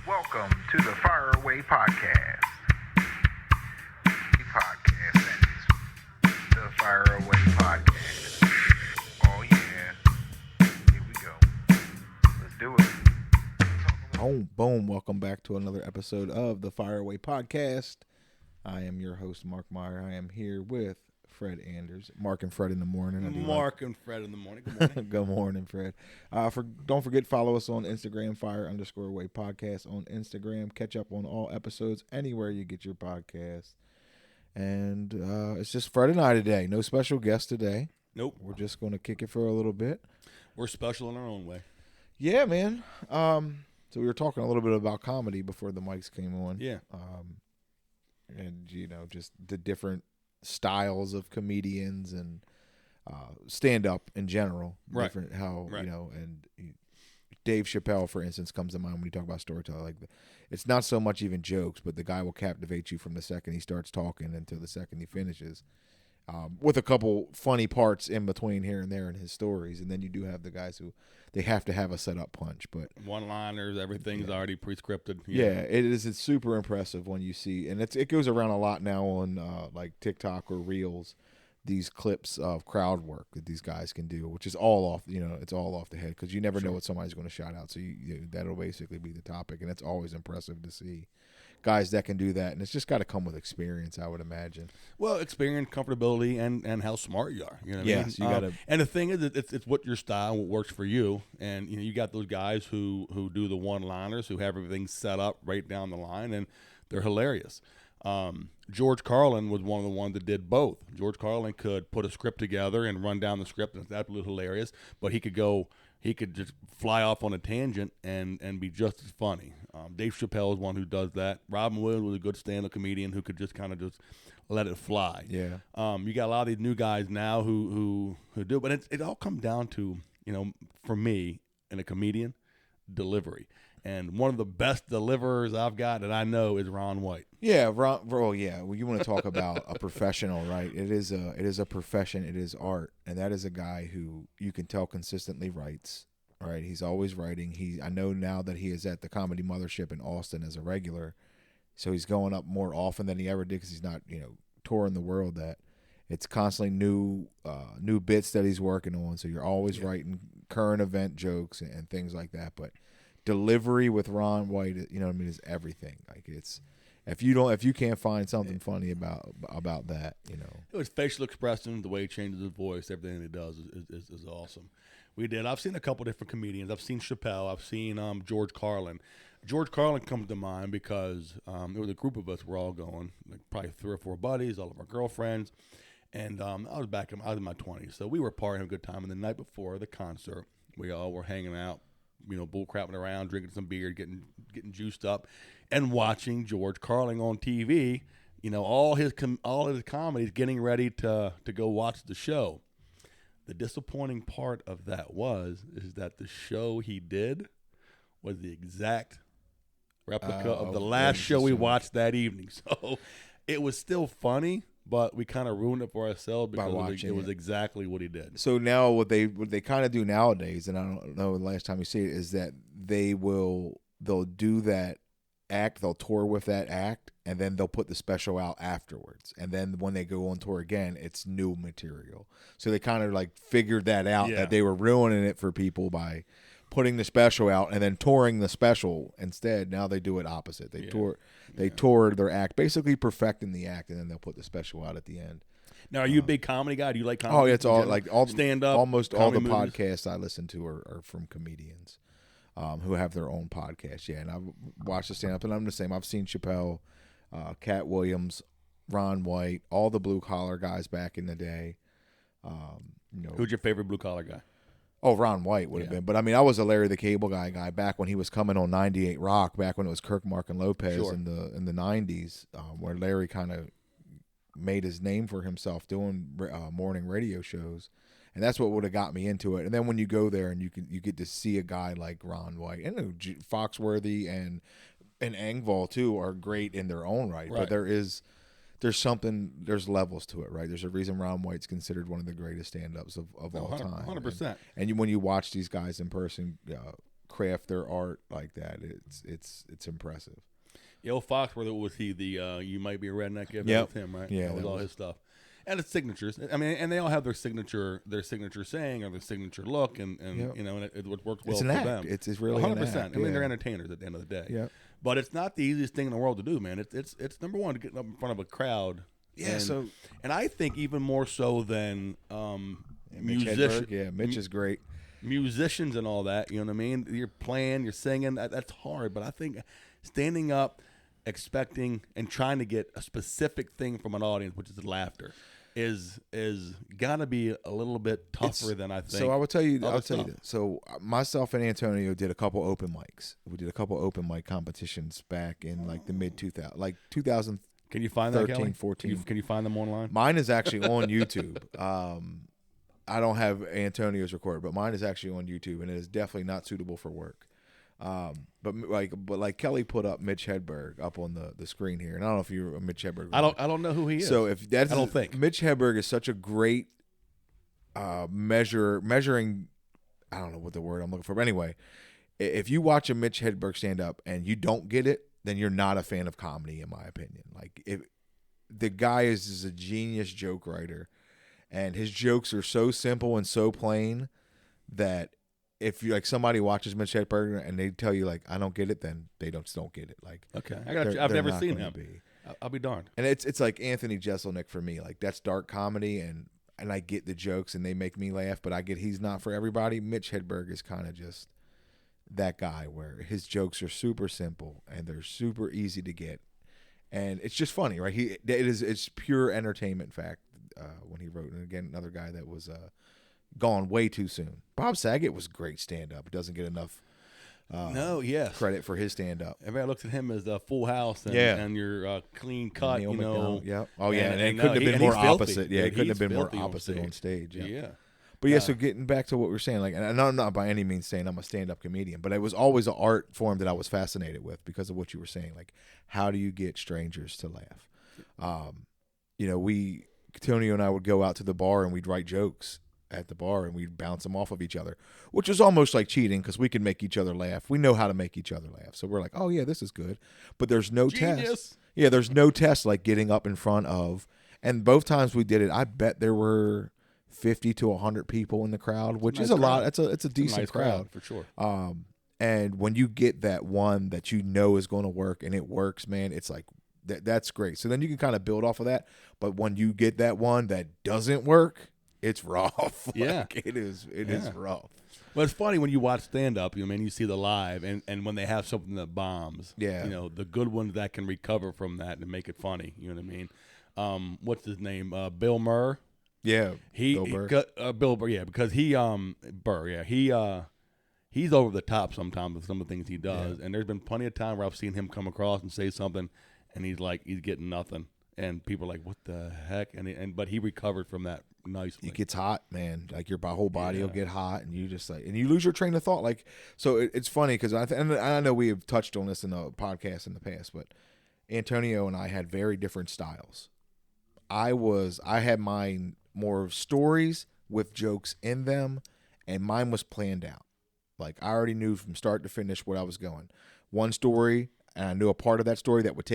Welcome to the Fire Away Podcast. That is the Fire Away Podcast. Oh yeah, here we go. Let's do it. Boom. Welcome back to another episode of the Fire Away Podcast. I am your host, Mark Meyer. I am here with Fred Anders. Mark and Fred in the morning. And Fred in the morning. Good morning. Good morning, Fred. Don't forget, follow us on Instagram, Fire_Away Podcast on Instagram. Catch up on all episodes anywhere you get your podcasts. And it's just Fred and I today. No special guest today. Nope. We're just going to kick it for a little bit. We're special in our own way. Yeah, man. So we were talking a little bit about comedy before the mics came on. Yeah. And, you know, just the different styles of comedians and stand-up in general. Right. Different how, Right. you know, and Dave Chappelle, for instance, comes to mind when you talk about storytelling. Like, it's not so much even jokes, but the guy will captivate you from the second he starts talking until the second he finishes. With a couple funny parts in between here and there in his stories. And then you do have the guys who they have to have a set-up punch. But One-liners, everything's already pre-scripted. yeah, it is. It's super impressive when you see, and it goes around a lot now on like TikTok or Reels, these clips of crowd work that these guys can do, which is all off, you know, it's all off the head because you never know what somebody's going to shout out. So that'll basically be the topic, and it's always impressive to see guys that can do that, and it's just got to come with experience, I would imagine. Well, experience, comfortability, and how smart you are. You know what I mean? You got to. And the thing is, it's what your style, what works for you. And you know, you got those guys who do the one-liners, who have everything set up right down the line, and they're hilarious. George Carlin was one of the ones that did both. George Carlin could put a script together and run down the script, and it's absolutely hilarious. But he could just fly off on a tangent and be just as funny. Dave Chappelle is one who does that. Robin Williams was a good stand-up comedian who could just kind of just let it fly. Yeah. You got a lot of these new guys now who do, but it all comes down to, you know, for me and a comedian, delivery. And one of the best deliverers I've got that I know is Ron White. Yeah, Ron. Well, yeah. Well, you want to talk about a professional, right? It is a profession. It is art, and that is a guy who you can tell consistently writes. Right, he's always writing. I know now that he is at the Comedy Mothership in Austin as a regular, so he's going up more often than he ever did because he's not, you know, touring the world. That it's constantly new bits that he's working on. So you're always writing current event jokes and things like that. But delivery with Ron White, you know what I mean, is everything. Like it's if you can't find something funny about that, you know. His facial expression, the way he changes his voice, everything he does is awesome. I've seen a couple different comedians. I've seen Chappelle. I've seen George Carlin. George Carlin comes to mind because there was a group of us. We're all going, like probably 3 or 4 buddies, all of our girlfriends, and I was in my 20s, so we were partying, having a good time. And the night before the concert, we all were hanging out, you know, bull crapping around, drinking some beer, getting juiced up, and watching George Carlin on TV. You know, all his comedies, getting ready to go watch the show. The disappointing part of that is that the show he did was the exact replica of the last show we watched that evening. So it was still funny, but we kind of ruined it for ourselves because it was exactly what he did. So now what they kind of do nowadays, and I don't know the last time you see it, is that they'll do that act, they'll tour with that act, and then they'll put the special out afterwards. And then when they go on tour again, it's new material. So they kind of like figured that out, that they were ruining it for people by putting the special out and then touring the special instead. Now they do it opposite. They tour their act, basically perfecting the act, and then they'll put the special out at the end. Now, are you a big comedy guy? Do you like comedy? Oh, it's all stand up. Almost all the movies? podcasts I listen to are from comedians who have their own podcast. Yeah, and I've watched the stand up, and I'm the same. I've seen Chappelle, Cat Williams, Ron White, all the blue collar guys back in the day. Who's your favorite blue collar guy? Oh, Ron White would have been. But, I mean, I was a Larry the Cable Guy back when he was coming on 98 Rock, back when it was Kirk, Mark, and Lopez in the 90s, where Larry kind of made his name for himself doing morning radio shows. And that's what would have got me into it. And then when you go there and you get to see a guy like Ron White, and Foxworthy and Engvall, too, are great in their own right. But there's levels to it, right? There's a reason Ron White's considered one of the greatest stand-ups of all time. 100%. And when you watch these guys in person, craft their art like that, it's impressive. Yo, Foxworthy was he the you might be a redneck if Yep. with him, right? Yeah, that was that all was- his stuff. And it's signatures. I mean, and they all have their signature saying or their signature look, and Yep. you know, and it works well It's an for act. them. It's really 100%. an act. I mean, yeah. they're entertainers at the end of the day. Yep. But it's not the easiest thing in the world to do, man. It's number one to get up in front of a crowd. Yeah, And, so- and I think even more so than Mitch Hedberg, yeah, Mitch is great. musicians and all that. You know what I mean? You're playing, you're singing. That's hard. But I think standing up, expecting, and trying to get a specific thing from an audience, which is laughter, is gotta be a little bit tougher than I think. So I will tell you. other I'll tell you stuff. this. So myself and Antonio did a couple open mics. We did a couple open mic competitions back in like the mid 2000, like 2000. Can you find that, 13, Kelly? 14. Can you find them online? Mine is actually on YouTube. I don't have Antonio's recorded, but mine is actually on YouTube, and it is definitely not suitable for work. But like Kelly put up Mitch Hedberg up on the screen here, and I don't know if you're a Mitch Hedberg. I don't know who he is. So if that's, I don't think. Mitch Hedberg is such a great measuring. I don't know what the word I'm looking for, but anyway, if you watch a Mitch Hedberg stand up and you don't get it, then you're not a fan of comedy, in my opinion. Like, if the guy is a genius joke writer, and his jokes are so simple and so plain that if you like somebody watches Mitch Hedberg and they tell you like I don't get it, then they don't get it. Like, Okay, they're- I've they're never not seen gonna him. be. I'll be darned. And it's like Anthony Jeselnik for me. Like, that's dark comedy, and I get the jokes and they make me laugh, but I get he's not for everybody. Mitch Hedberg is kind of just that guy where his jokes are super simple and they're super easy to get, and it's just funny, right? It's pure entertainment fact when he wrote. And again, another guy that was gone way too soon. Bob Saget was great stand up. Doesn't get enough credit for his stand up. Everybody looks at him as a Full House and, Yeah. and your clean cut, Neil you know. McDonough, yeah. Oh yeah, and it no, couldn't have been and more he's filthy. opposite. Yeah, it couldn't have he's been more filthy opposite on stage. Yeah. Yeah. But yeah, so getting back to what we were saying, like, and I'm not by any means saying I'm a stand-up comedian, but it was always an art form that I was fascinated with because of what you were saying. Like, how do you get strangers to laugh? You know, Antonio and I would go out to the bar and we'd write jokes at the bar and we'd bounce them off of each other, which was almost like cheating because we could make each other laugh. We know how to make each other laugh, so we're like, oh yeah, this is good. But there's no Genius. test. Yeah, there's no test like getting up in front of. And both times we did it, I bet there were 50 to 100 people in the crowd, which nice is a lot. crowd. It's a decent nice crowd. for sure. And when you get that one that you know is going to work and it works, man, it's like that's great. So then you can kind of build off of that. But when you get that one that doesn't work, it's rough. Yeah. Like, it is rough. Well, it's funny when you watch stand up, you know, you see the live, and when they have something that bombs, Yeah. you know, the good ones that can recover from that and make it funny. You know what I mean? What's his name? Bill Murr. Yeah, Bill Burr, yeah, because he's over the top sometimes with some of the things he does, and there's been plenty of time where I've seen him come across and say something, and he's getting nothing, and people are like, what the heck, but he recovered from that nicely. it gets hot, man. Like your whole body will get hot, and you just and you lose your train of thought. Like, so it's funny because and I know we have touched on this in a podcast in the past, but Antonio and I had very different styles. I had mine more of stories with jokes in them, and mine was planned out. Like, I already knew from start to finish where I was going. One story, and I knew a part of that story that would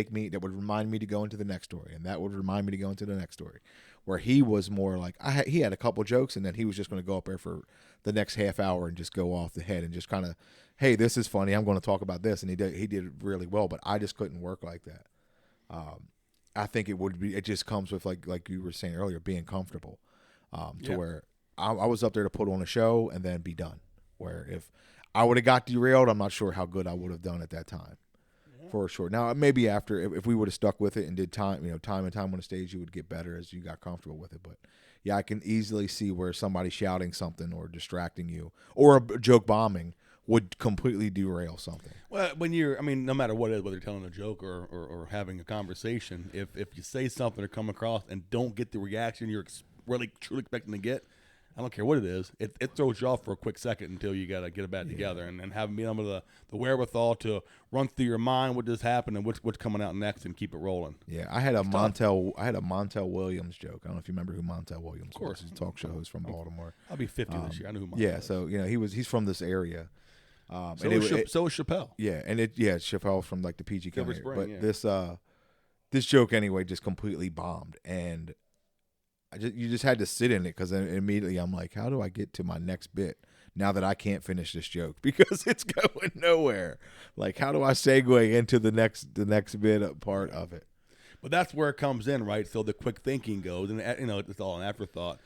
remind me to go into the next story, and that would remind me to go into the next story. Where he was more like, he had a couple jokes, and then he was just going to go up there for the next half hour and just go off the head and just kind of, hey, this is funny, I'm going to talk about this, and he did really well, but I just couldn't work like that. I think it just comes with like you were saying earlier, being comfortable, to where I was up there to put on a show and then be done. Where if I would have got derailed, I'm not sure how good I would have done at that time, for sure. Now maybe after, if we would have stuck with it and did time and time on the stage, you would get better as you got comfortable with it. But yeah, I can easily see where somebody shouting something or distracting you or a joke bombing would completely derail something. Well, no matter what it is, whether you're telling a joke or having a conversation, if you say something or come across and don't get the reaction you're really truly expecting to get, I don't care what it is, it throws you off for a quick second until you got to get it back together and having being able to the wherewithal to run through your mind what just happened and what's coming out next and keep it rolling. Yeah, I had a Montel Williams joke. I don't know if you remember who Montel Williams was. He's a talk show host from Baltimore. I'll be 50 this year. I know who. Yeah, so he's from this area. And So is Chappelle. yeah, and Chappelle from like the PG Silver County. Spring, But yeah. this joke anyway just completely bombed, and you just had to sit in it because then immediately I'm like, how do I get to my next bit now that I can't finish this joke because it's going nowhere? Like, how do I segue into the next bit part of it? But that's where it comes in, right? So the quick thinking goes, and it's all an afterthought.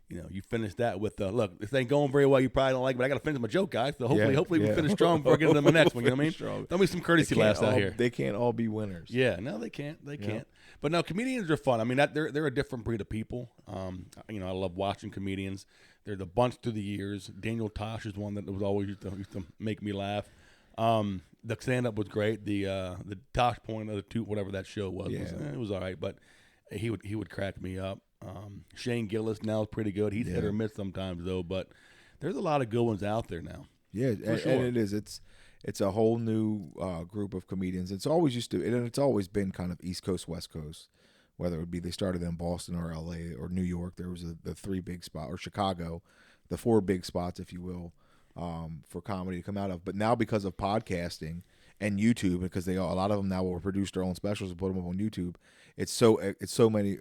You finish that with look, this ain't going very well. You probably don't like it, but I got to finish my joke, guys. So hopefully we finish strong before I get into the next one. You know what I mean? Strong. There'll be some courtesy laughs out here. They can't all be winners. Yeah, no, they can't. They can't. But no, comedians are fun. I mean, they're a different breed of people. I love watching comedians. There's a bunch through the years. Daniel Tosh is one that was always used to make me laugh. The stand-up was great. The Tosh Point of the two, whatever that show was, it was all right. But he would crack me up. Shane Gillis now is pretty good. He's hit or miss sometimes though, but there's a lot of good ones out there now. Yeah, sure. And it is. It's a whole new group of comedians. It's always it's always been kind of East Coast, West Coast. Whether it would be they started in Boston or LA or New York, there was the three big spots, or Chicago, the four big spots, if you will, for comedy to come out of. But now because of podcasting and YouTube, because a lot of them now will produce their own specials and put them up on YouTube. It's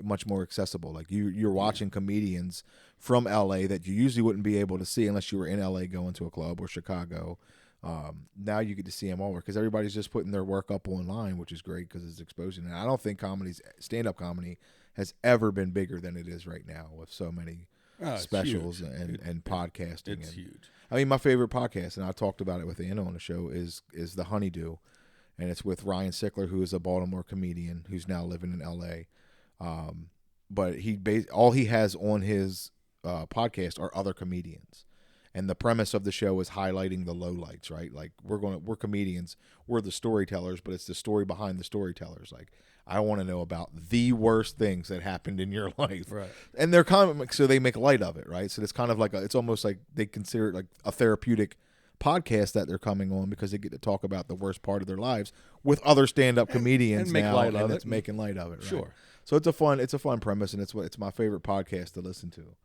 much more accessible. Like you're watching comedians from LA that you usually wouldn't be able to see unless you were in LA going to a club or Chicago. Now you get to see them all because everybody's just putting their work up online, which is great because it's exposing. And I don't think stand-up comedy has ever been bigger than it is right now with so many specials and podcasting. It's huge. I mean, my favorite podcast, and I talked about it with Anna on the show, is The Honeydew. And it's with Ryan Sickler, who is a Baltimore comedian who's now living in L.A. But all he has on his podcast are other comedians. And the premise of the show is highlighting the lowlights, right? Like we're comedians, we're the storytellers, but it's the story behind the storytellers. Like I want to know about the worst things that happened in your life, right? And they're comics, so they make light of it, right? So it's kind of like it's almost like they consider it like a therapeutic podcast that they're coming on because they get to talk about the worst part of their lives with other stand-up comedians and make now, light of and it. it's making light of it, right? Sure. So it's a fun premise, and it's my favorite podcast to listen to.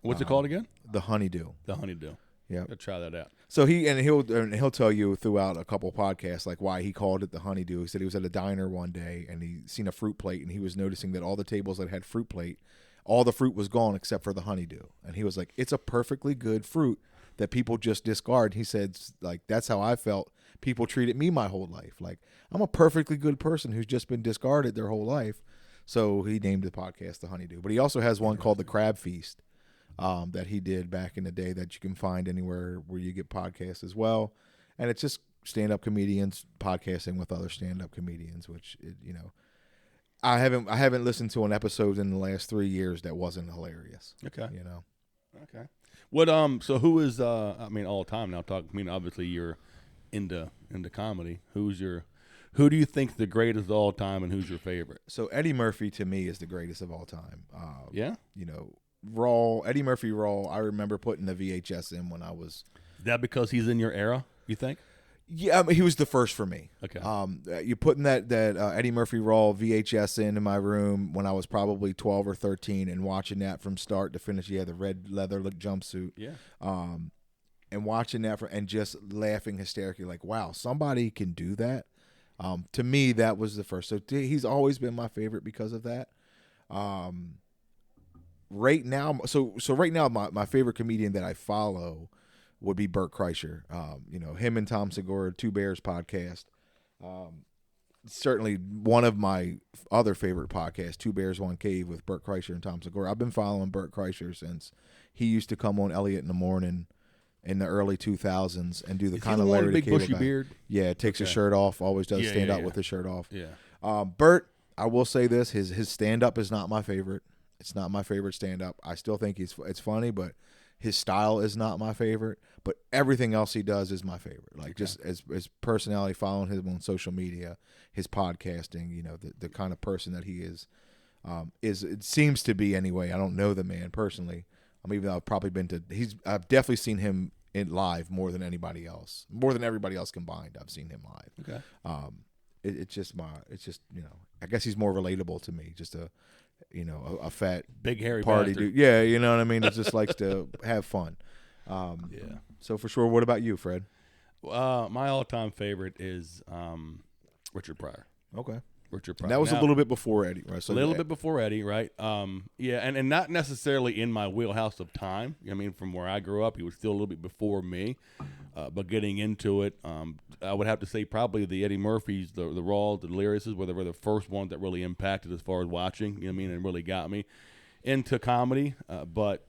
What's it called again? The Honeydew. The Honeydew. Yeah, I'll try that out. So he'll tell you throughout a couple podcasts like why he called it the Honeydew. He said he was at a diner one day and he seen a fruit plate and he was noticing that all the tables that had fruit plate, all the fruit was gone except for the honeydew. And he was like, it's a perfectly good fruit that people just discard. He said, like, that's how I felt people treated me my whole life. Like, I'm a perfectly good person who's just been discarded their whole life. So he named the podcast The Honeydew. But he also has one called The Crab Feast that he did back in the day that you can find anywhere where you get podcasts as well. And it's just stand-up comedians podcasting with other stand-up comedians, which, I haven't listened to an episode in the last 3 years that wasn't hilarious. Okay. Okay. What so who is all the time now talking, obviously you're into comedy. Who do you think the greatest of all time and who's your favorite? So Eddie Murphy to me is the greatest of all time. Yeah? Raw, Eddie Murphy Raw, I remember putting the VHS in when I was... Is that because he's in your era, you think? Yeah, he was the first for me. Okay. You putting that Eddie Murphy Raw VHS in my room when I was probably 12 or 13 and watching that from start to finish. Yeah, the red leather jumpsuit. Yeah. And watching that and just laughing hysterically, like, wow, somebody can do that. To me, that was the first. So he's always been my favorite because of that. Right now, my favorite comedian that I follow would be Bert Kreischer. Him and Tom Segura, Two Bears podcast. Certainly one of my other favorite podcasts, Two Bears, One Cave with Bert Kreischer and Tom Segura. I've been following Bert Kreischer since he used to come on Elliot in the Morning in the early 2000s and do the kind of Larry the big bushy beard? Yeah, takes his shirt off, always does stand up with his shirt off. Yeah. Bert, I will say this, his stand-up is not my favorite. It's not my favorite stand-up. I still think it's funny, but his style is not my favorite. But everything else he does is my favorite. Like just as personality, following him on social media, his podcasting, the kind of person that he is it seems to be anyway. I don't know the man personally. Even though I've probably I've definitely seen him in live more than anybody else, more than everybody else combined. I've seen him live. Okay. It's just I guess he's more relatable to me. Just a fat big hairy party bastard. dude. Yeah, you know what I mean. It just likes to have fun. Yeah. So for sure, what about you, Fred? My all-time favorite is Richard Pryor. Okay. Richard Pryor. And that was a Now, little bit before Eddie, right? So a little bit before Eddie, right? Yeah, and not necessarily in my wheelhouse of time. I mean, from where I grew up, he was still a little bit before me. But getting into it, I would have to say probably the Eddie Murphys, the Rawls, the Deliriouses were the first ones that really impacted as far as watching. You know what I mean? And really got me into comedy. But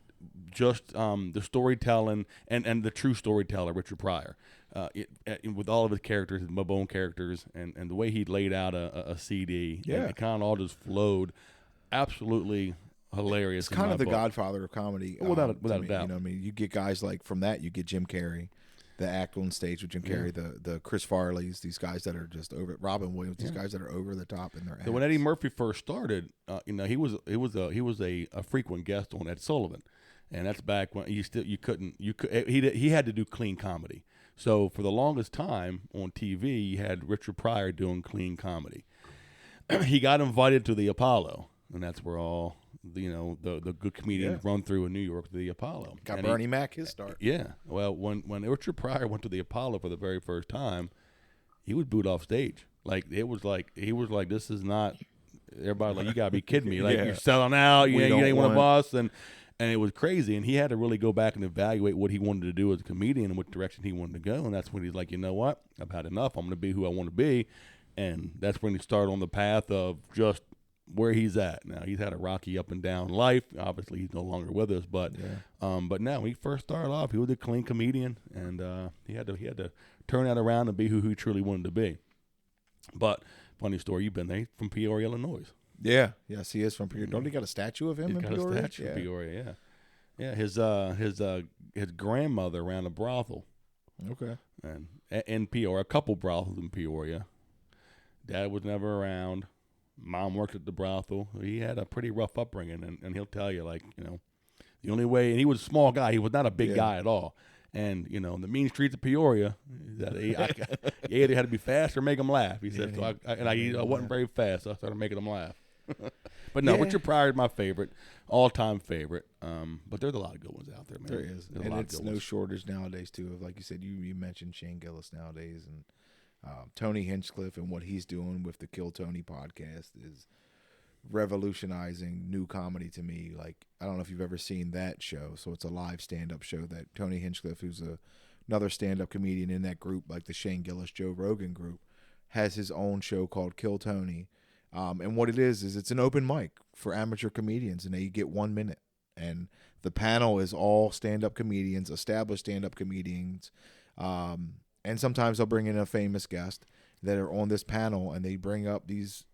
just the storytelling and the true storyteller, Richard Pryor. With all of his characters, his Mabone characters, and the way he laid out a CD, Yeah. it kind of all just flowed. Absolutely hilarious. It's kind of the book. Godfather of comedy. Without to a me, doubt. You know what I mean? You get guys like from that, you get Jim Carrey, the act on stage with Jim Carrey, the Chris Farleys, these guys that are just over, Robin Williams, these guys that are over the top in their acts. So when Eddie Murphy first started, he was a frequent guest on Ed Sullivan, and that's back when he had to do clean comedy. So for the longest time on TV, you had Richard Pryor doing clean comedy. He got invited to the Apollo, and that's where all the good comedians run through in New York to the Apollo. Got And Bernie Mac his start. Yeah. Well, when Richard Pryor went to the Apollo for the very first time, he was booed off stage. He was like, this is not. Everybody like, you gotta be kidding me. Like Yeah. you're selling out. You don't ain't one of want- us. And it was crazy. And he had to really go back and evaluate what he wanted to do as a comedian and what direction he wanted to go. And that's when he's like, you know what? I've had enough. I'm gonna be who I want to be. And that's when he started on the path of just where he's at now. He's had a rocky up and down life. Obviously, he's no longer with us, but now when he first started off, he was a clean comedian, and he had to turn that around and be who he truly wanted to be. But funny story, you've been there. He's from Peoria, Illinois. Yeah. Yes, he is from Peoria. Don't he got a statue of him He's in got Peoria? a statue in Peoria. Yeah. His grandmother ran a brothel, Okay. and in Peoria, a couple brothels in Peoria. Dad was never around. Mom worked at the brothel. He had a pretty rough upbringing, and he'll tell you, the only way, and he was a small guy. He was not a big guy at all. And, in the mean streets of Peoria, you either had to be fast or make them laugh. He said, I wasn't very fast, so I started making them laugh. But no, Richard Pryor is my favorite, all-time favorite. But there's a lot of good ones out there, man. There is. There's a And lot of it's good no ones. shortage nowadays, too, of, like you said, you mentioned Shane Gillis nowadays, and Tony Hinchcliffe and what he's doing with the Kill Tony podcast is revolutionizing new comedy to me. Like, I don't know if you've ever seen that show. So it's a live stand-up show that Tony Hinchcliffe, who's another stand-up comedian in that group, like the Shane Gillis, Joe Rogan group, has his own show called Kill Tony. And what it is it's an open mic for amateur comedians, and they get 1 minute. And the panel is all stand-up comedians, established stand-up comedians. And sometimes they'll bring in a famous guest that are on this panel, and they bring up these,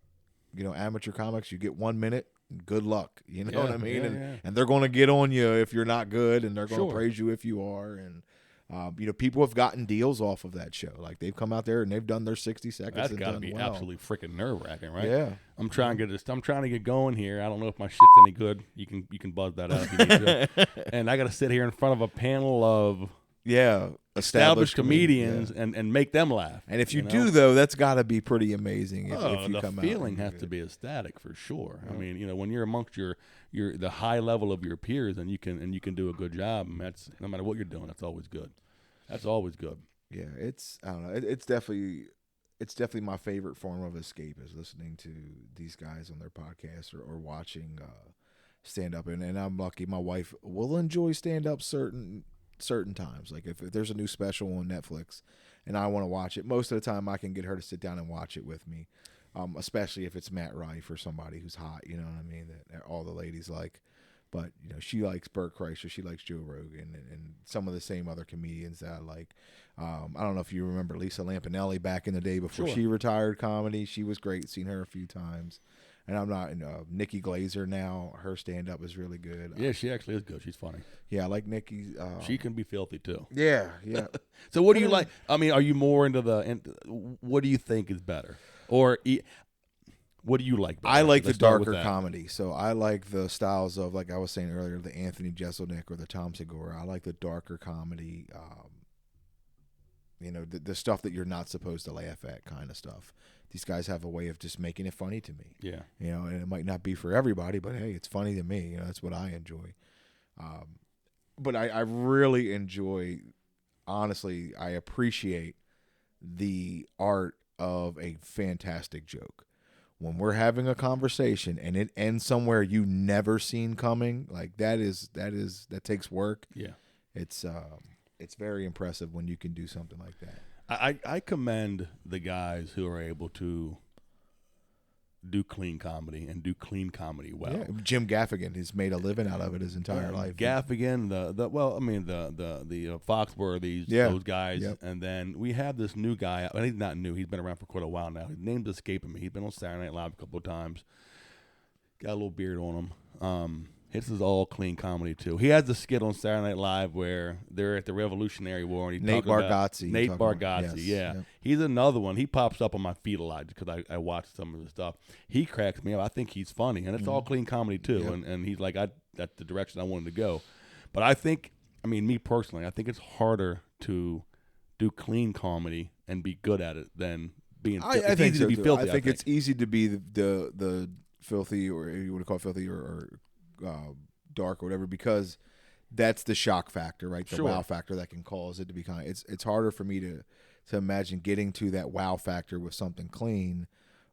amateur comics. You get 1 minute. Good luck. You know what I mean? And they're going to get on you if you're not good, and they're going to praise you if you are. And people have gotten deals off of that show. Like, they've come out there and they've done their 60 seconds. That's and got to done be well. absolutely freaking nerve-wracking, right? Yeah. I'm trying to get going here. I don't know if my shit's any good. You can buzz that out if you need to. And I got to sit here in front of a panel of established comedians and make them laugh. And if you do, though, that's got to be pretty amazing. If you the come feeling out has to be ecstatic for sure. I mean, when you're amongst your the high level of your peers, and you can do a good job, and that's no matter what you're doing, that's always good. That's always good. Yeah, I don't know. It's definitely my favorite form of escape is listening to these guys on their podcasts or watching stand up. And I'm lucky. My wife will enjoy stand up certain times. Like if there's a new special on Netflix and I want to watch it, most of the time I can get her to sit down and watch it with me. Especially if it's Matt Rife or somebody who's hot, you know what I mean, that all the ladies like. But, she likes Bert Kreischer, she likes Joe Rogan, and some of the same other comedians that I like. I don't know if you remember Lisa Lampanelli back in the day before she retired comedy. She was great, seen her a few times. And I'm not, Nikki Glazer now, her stand-up is really good. Yeah, she actually is good. She's funny. Yeah, I like Nikki. She can be filthy, too. Yeah. So what do you like? I mean, are you more into what do you think is better? Or what do you like better? I like the Let's start with darker that. comedy. So I like the styles of, like I was saying earlier, the Anthony Jeselnik or the Tom Segura. I like the darker comedy, the stuff that you're not supposed to laugh at kind of stuff. These guys have a way of just making it funny to me. Yeah. And it might not be for everybody, but hey, it's funny to me. That's what I enjoy. But I really enjoy honestly, I appreciate the art of a fantastic joke. When we're having a conversation and it ends somewhere you never seen coming, like that takes work. Yeah. It's very impressive when you can do something like that. I commend the guys who are able to do clean comedy and do clean comedy well. Yeah, Jim Gaffigan has made a living out of it his entire life. Gaffigan, the Foxworthies, Yeah. those guys, Yep. and then we have this new guy. And he's not new; he's been around for quite a while now. His name's escaping me. He's been on Saturday Night Live a couple of times. Got a little beard on him. His is all clean comedy too. He has the skit on Saturday Night Live where they're at the Revolutionary War and he's Nate talking about Bargatze. Nate you're talking Bargatze, about. Yes, yeah. yep. He's another one. He pops up on my feed a lot because I watch some of the stuff. He cracks me up. I think he's funny, and it's all clean comedy too. Yep. And he's like, that's the direction I wanted to go. But I think, me personally, I think it's harder to do clean comedy and be good at it than being. I it's think easy so to be too. filthy. I think it's easy to be the filthy, or you want to call it filthy, or dark or whatever, because that's the shock factor, right? The Sure. wow factor that can cause it to be kind of. It's harder for me to imagine getting to that wow factor with something clean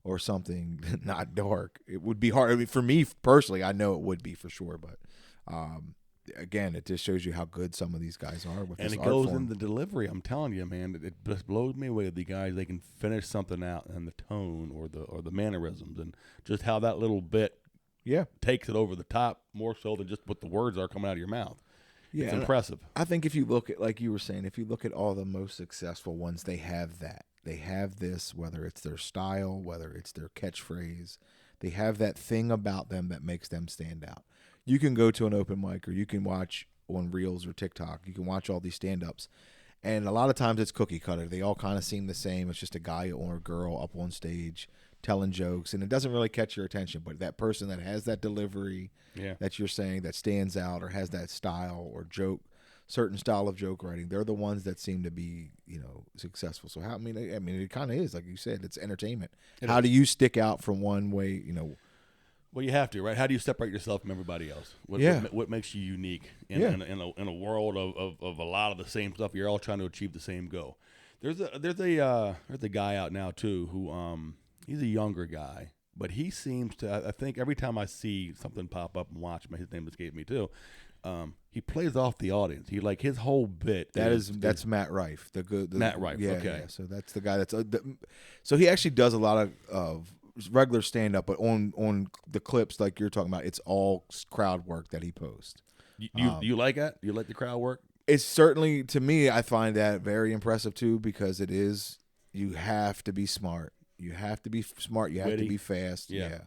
or something not dark. It would be hard. I mean, for me personally, I know it would be for sure, but again, it just shows you how good some of these guys are with and this it art goes form. in the delivery. I'm telling you, man, it just blows me away. The guys, they can finish something out, and the tone or the mannerisms, and just how that little bit Yeah, takes it over the top more so than just what the words are coming out of your mouth. yeah. It's and impressive. I think if you look at, like you were saying, if you look at all the most successful ones, they have that. They have this, whether it's their style, whether it's their catchphrase, they have that thing about them that makes them stand out. You can go to an open mic, or you can watch on Reels or TikTok. You can watch all these stand-ups, and a lot of times it's cookie cutter. They all kind of seem the same. It's just a guy or a girl up on stage telling jokes, and it doesn't really catch your attention. But that person that has that delivery Yeah. that you're saying that stands out, or has that style or joke, certain style of joke writing, they're the ones that seem to be, successful. So how, I mean, it kind of is, like you said, it's entertainment. How do you stick out from one way, Well, you have to, right? How do you separate yourself from everybody else? What makes you unique in a world of a lot of the same stuff? You're all trying to achieve the same goal. There's a guy out now too who he's a younger guy, but he seems to. I think every time I see something pop up and watch him, his name escaped me too. He plays off the audience. He like his whole bit. That's Matt Rife, the Matt Rife, Yeah, okay. yeah. So that's the guy that's so he actually does a lot of regular stand up, but on the clips like you're talking about, it's all crowd work that he posts. You like that? You like the crowd work? It's certainly, to me, I find that very impressive too, because it is, you have to be smart. You have to be smart. You have Witty. to be fast. Yeah.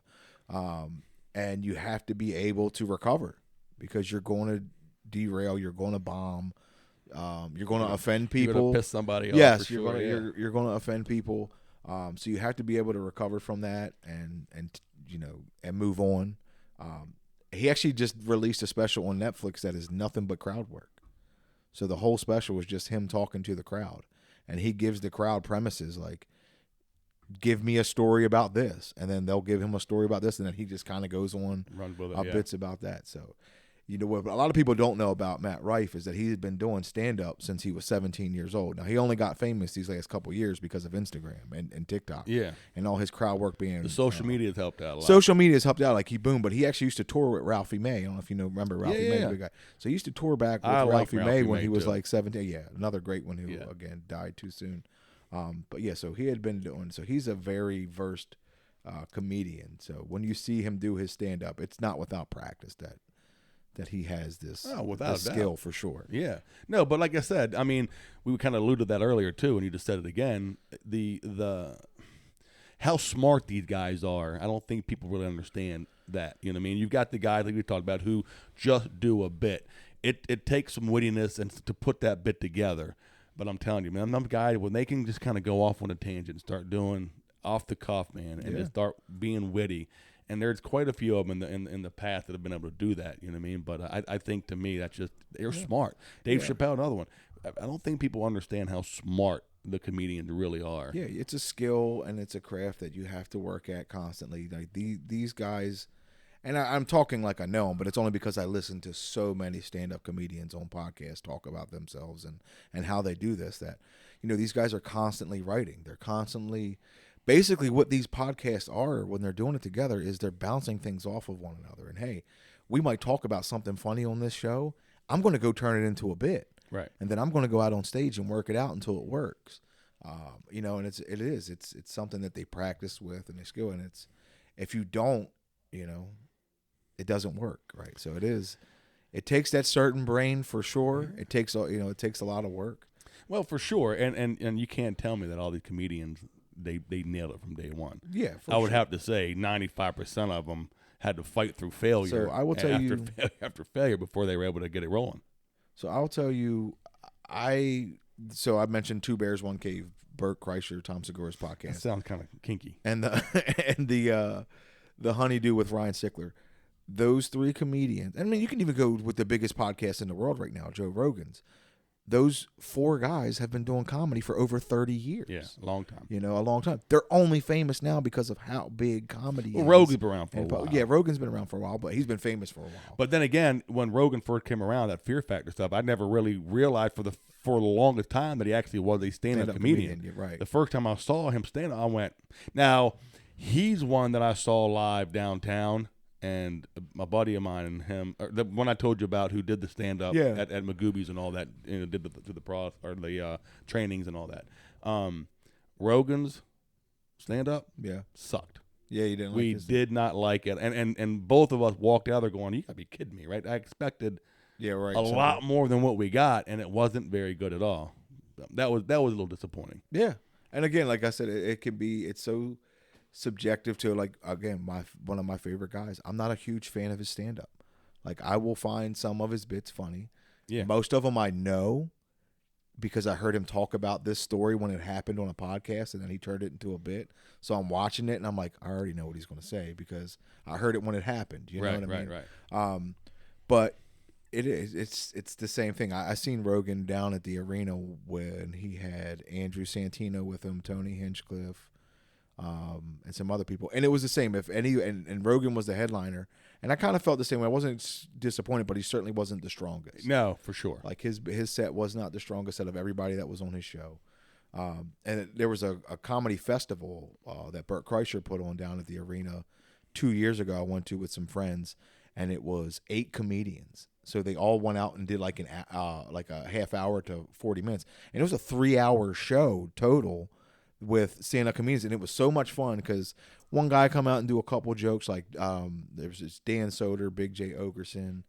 And you have to be able to recover, because you're going to derail. You're going to bomb. You're going to offend people. You're gonna piss somebody off. Yes, for you're sure, going to yeah. you're going to offend people. So you have to be able to recover from that and move on. He actually just released a special on Netflix that is nothing but crowd work. So the whole special was just him talking to the crowd, and he gives the crowd premises like, give me a story about this, and then they'll give him a story about this, and then he just kind of goes on Run with it, yeah. bits about that. So, what a lot of people don't know about Matt Rife is that he's been doing stand-up since he was 17 years old. Now, he only got famous these last couple of years because of Instagram and TikTok. Yeah. And all his crowd work being... The social media has helped out a lot. Social media has helped out, like he boomed, but he actually used to tour with Ralphie May. I don't know if remember Ralphie Yeah, May, yeah. the big guy. So he used to tour back with I like Ralphie May Ralphie when May, he was too. like 17. Yeah, another great one who, Yeah. again, died too soon. But yeah, so he had been doing... So he's a very versed comedian. So when you see him do his stand-up, it's not without practice that he has this, without this a doubt. skill for sure. Yeah. No, but like I said, we kind of alluded to that earlier too, and you just said it again. The how smart these guys are, I don't think people really understand that. You know what I mean? You've got the guys like we talked about who just do a bit. It takes some wittiness and to put that bit together. But I'm telling you, man, I'm a guy when they can just kind of go off on a tangent and start doing off the cuff, man, and just start being witty. And there's quite a few of them in the past that have been able to do that. You know what I mean? But I think to me that's just they're smart. Dave Chappelle, another one. I don't think people understand how smart the comedians really are. Yeah, it's a skill and it's a craft that you have to work at constantly. Like these guys, and I'm talking like I know him, but it's only because I listen to so many stand-up comedians on podcasts talk about themselves and how they do this. That these guys are constantly writing. They're constantly, basically, what these podcasts are when they're doing it together is they're bouncing things off of one another. And hey, we might talk about something funny on this show. I'm going to go turn it into a bit, Right. and then I'm going to go out on stage and work it out until it works. And it's something that they practice with and they skill, and it's, if you don't, it doesn't work, right? So it takes that certain brain for sure. It takes it takes a lot of work. Well, for sure, and you can't tell me that all these comedians they nailed it from day one. Yeah, I would have to say 95% of them had to fight through failure. Sir, I will tell you after failure before they were able to get it rolling. So I'll tell you, I mentioned Two Bears, One Cave, Burt Kreischer, Tom Segura's That podcast, sounds kind of kinky. and the Honeydew with Ryan Sickler. Those three comedians, I mean, you can even go with the biggest podcast in the world right now, Joe Rogan's. Those four guys have been doing comedy for over 30 years. Yeah, a long time. A long time. They're only famous now because of how big comedy is. Rogan's been around for a while. Yeah, Rogan's been around for a while, but he's been famous for a while. But then again, when Rogan first came around, that Fear Factor stuff, I never really realized for the longest time that he actually was a stand-up comedian. Yeah, right. The first time I saw him stand up, I went, now, he's one that I saw live downtown, and a buddy of mine and him, the one I told you about who did the stand-up at Magoobies and all that, did the trainings and all that. Rogan's stand-up sucked. Yeah, you didn't like We his did not like it. And both of us walked out there going, you got to be kidding me, right? I expected a lot more than what we got, and it wasn't very good at all. That was a little disappointing. Yeah. And again, like I said, it can be, it's so subjective to, like, again, one of my favorite guys. I'm not a huge fan of his stand-up. Like, I will find some of his bits funny. Yeah. Most of them I know because I heard him talk about this story when it happened on a podcast, and then he turned it into a bit. So I'm watching it, and I'm like, I already know what he's going to say because I heard it when it happened. You know what I mean? Right. But it's the same thing. I seen Rogan down at the arena when he had Andrew Santino with him, Tony Hinchcliffe, and some other people, and it was the same. And Rogan was the headliner, and I kind of felt the same way. I wasn't disappointed, but he certainly wasn't the strongest. No, for sure. Like his set was not the strongest set of everybody that was on his show. And there was a comedy festival that Burt Kreischer put on down at the arena 2 years ago. I went to with some friends, and it was 8 comedians. So they all went out and did like a half hour to 40 minutes, and it was a 3-hour show total with stand-up comedians, and it was so much fun because one guy come out and do a couple jokes, like there was this Dan Soder, Big J Ogerson.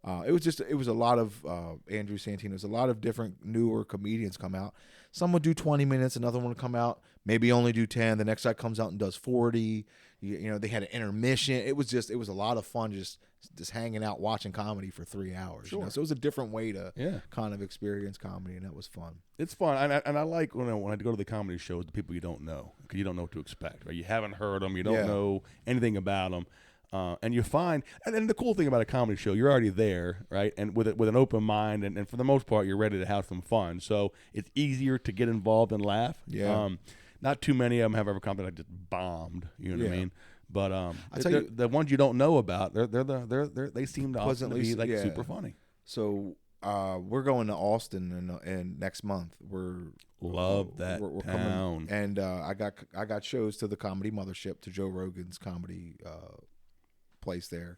It was a lot of Andrew Santino's, a lot of different newer comedians come out. Some would do 20 minutes, another one would come out, maybe only do 10. The next guy comes out and does 40. They had an intermission. It was a lot of fun just hanging out watching comedy for 3 hours. Sure. So it was a different way to kind of experience comedy, and that was fun. It's fun, and I like when I go to the comedy shows, the people you don't know, because you don't know what to expect. Right? You haven't heard them, you don't know anything about them, and you find. And then the cool thing about a comedy show, you're already there, right? And with an open mind, and for the most part, you're ready to have some fun. So it's easier to get involved and laugh. Yeah. Not too many of them have ever come that I just bombed. You know what I mean? But tell you, the ones you don't know about, they seem to often to be like super funny. So we're going to Austin and next month. Love that we're town. coming, and I got shows to the Comedy Mothership, to Joe Rogan's comedy place there,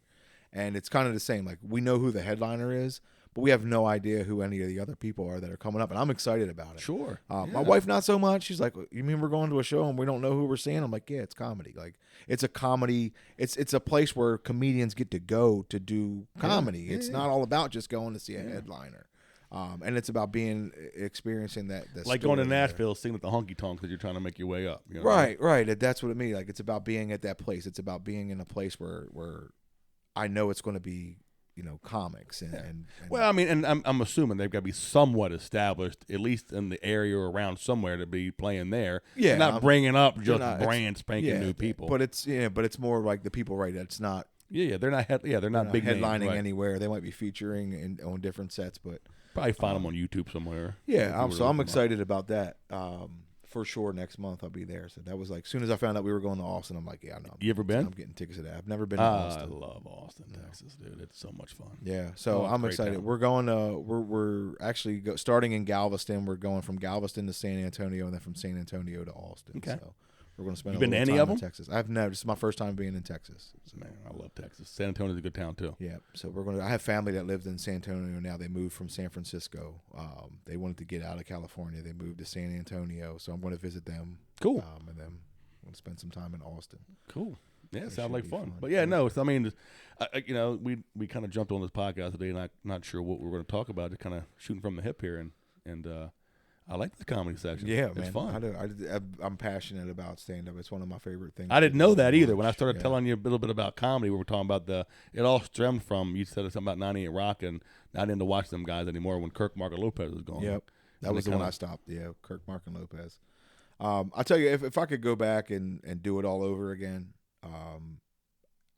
and it's kind of the same. Like, we know who the headliner is, but we have no idea who any of the other people are that are coming up, and I'm excited about it. Sure. My wife, not so much. She's like, "You mean we're going to a show and we don't know who we're seeing?" I'm like, "Yeah, it's comedy. Like, it's a comedy. It's a place where comedians get to go to do comedy. It's not all about just going to see a headliner." And it's about experiencing that like going to Nashville, singing at the honky tonks because you're trying to make your way up. You know right. That's what it means. Like, it's about being at that place. It's about being in a place where I know it's going to be, comics and well, I mean, and I'm assuming they've got to be somewhat established, at least in the area or around somewhere, to be playing there. Yeah, not bringing up just not, brand spanking new people. But it's more like the people, right? It's not. Yeah, they're not. They're not big headlining names, right? anywhere. They might be featuring on different sets, but probably find them on YouTube somewhere. Yeah, I'm excited about that. for sure next month I'll be there. So that was like, as soon as I found out we were going to Austin, I'm like, yeah, no. You ever been? I'm getting tickets to that. I've never been to I Austin. love Austin, Texas, dude. It's so much fun. Yeah, so Oh, I'm great excited. town. We're going to we're actually starting in Galveston. We're going from Galveston to San Antonio, and then from San Antonio to Austin. Okay. So we're going to spend. You a been to little any time of in them? Texas. I've never. This is my first time being in Texas. So, Man, I love Texas. San Antonio's a good town too. yeah, so we're going to. I have family that lived in San Antonio. Now they moved from San Francisco. They wanted to get out of California. They moved to San Antonio, so I'm going to visit them. Cool. And then I'm going to spend some time in Austin. Cool. Yeah, That sounds should like be fun. fun. But yeah, no, I mean, you know, we kind of jumped on this podcast today, not sure what we're going to talk about. Just kind of shooting from the hip here, and I like the comedy section. Yeah, it's man. fun. I'm passionate about stand up. It's one of my favorite things. I didn't to know do that and either. When I watch. started Yeah. telling you a little bit about comedy, we were talking about it all stemmed from, you said something about 98 Rock, and I didn't watch them guys anymore when Kirk, Mark, and Lopez was gone. Yep. That And was they the one kinda- I stopped. Yeah, Kirk, Mark, and Lopez. I'll tell you, if I could go back and do it all over again,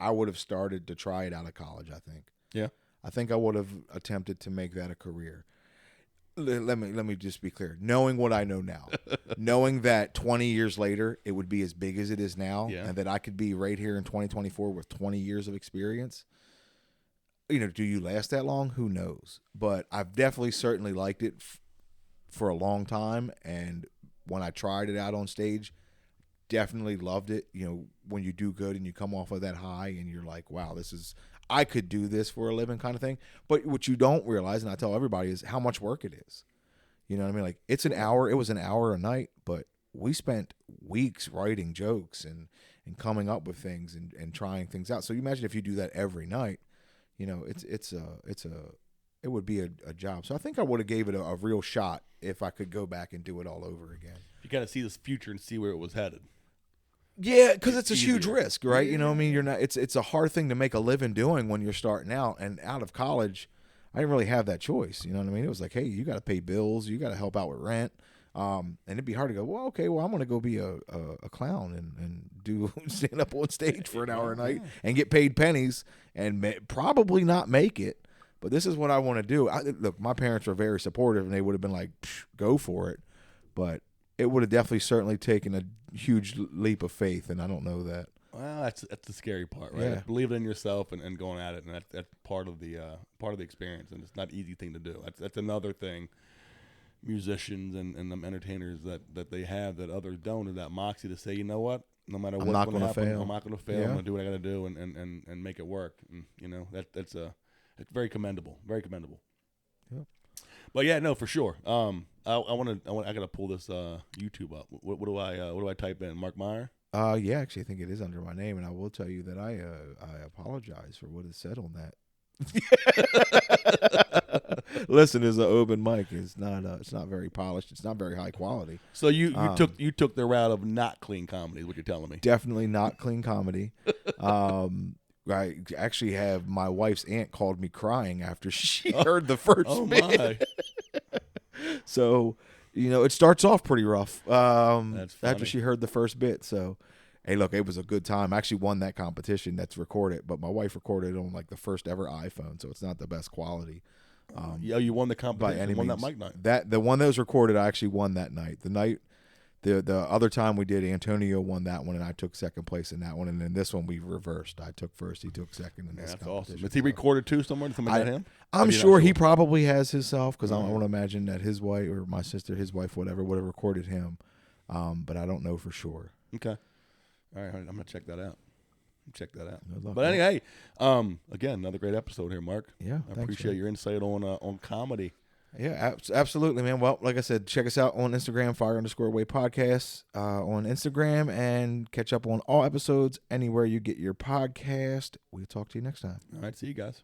I would have started to try it out of college, I think. Yeah. I think I would have attempted to make that a career. Let me just be clear. Knowing what I know now, knowing that 20 years later it would be as big as it is now, Yeah. and that I could be right here in 2024 with 20 years of experience. You know, do you last that long? Who knows? But I've definitely certainly liked it for a long time, and when I tried it out on stage, definitely loved it. You know, when you do good and you come off of that high and you're like, wow, I could do this for a living kind of thing. But what you don't realize, and I tell everybody, is how much work it is. You know what I mean? Like, it was an hour a night, but we spent weeks writing jokes and coming up with things and trying things out. So you imagine if you do that every night, you know, it would be a job. So I think I would have gave it a real shot if I could go back and do it all over again. You got to see this future and see where it was headed. Yeah, because it's a Easier. huge risk, right? You know what I mean? You're not. It's a hard thing to make a living doing when you're starting out. And out of college, I didn't really have that choice. You know what I mean? It was like, hey, you got to pay bills, you got to help out with rent, and it'd be hard to go. Well, okay, well, I'm going to go be a clown and do stand up on stage for an hour a night and get paid pennies and probably not make it. But this is what I want to do. Look, my parents were very supportive, and they would have been like, go for it. But it would have definitely certainly taken a huge leap of faith, and I don't know that. Well, that's the scary part, right? Yeah. Believing in yourself and going at it, and that's part of the experience, and it's not an easy thing to do. That's another thing musicians and them entertainers that they have that others don't, is that moxie to say, you know what, no matter what's not going to gonna happen, fail. I'm not going to fail. Yeah. I'm going to do what I got to do and make it work. And you know, it's very commendable, very commendable. Yep. But yeah, no, for sure. I got to pull this YouTube up. What do I type in? Mark Meyer. Yeah, actually, I think it is under my name, and I will tell you that I apologize for what is said on that. Listen, it's an open mic. It's not very polished. It's not very high quality. So you took the route of not clean comedy, is what you're telling me. Definitely not clean comedy. I actually have my wife's aunt called me crying after she heard the first Oh bit. my! So, you know, it starts off pretty rough That's funny. after she heard the first bit. So, hey, look, it was a good time. I actually won that competition that's recorded, but my wife recorded it on like the first ever iPhone, so it's not the best quality. Yeah, you won the By competition. any Won means. that mic night. The one that was recorded, I actually won that night. The other time we did, Antonio won that one, and I took second place in that one. And then this one we reversed. I took first, he took second in Man, this that's competition. awesome. Is he recorded too somewhere? Did somebody got him? I'm Or you're not sure he probably has himself, because I Mhm. want to imagine that his wife or my sister, his wife, whatever, would have recorded him. But I don't know for sure. Okay. All right, I'm gonna check that out. Check that out. Good luck, But man. anyway, again, another great episode here, Mark. Yeah, I thanks, appreciate man. your insight on comedy. Yeah, absolutely, man. Well, like I said, check us out on Instagram, Fire_Away Podcast on Instagram, and catch up on all episodes anywhere you get your podcast. We'll talk to you next time. All right, see you guys.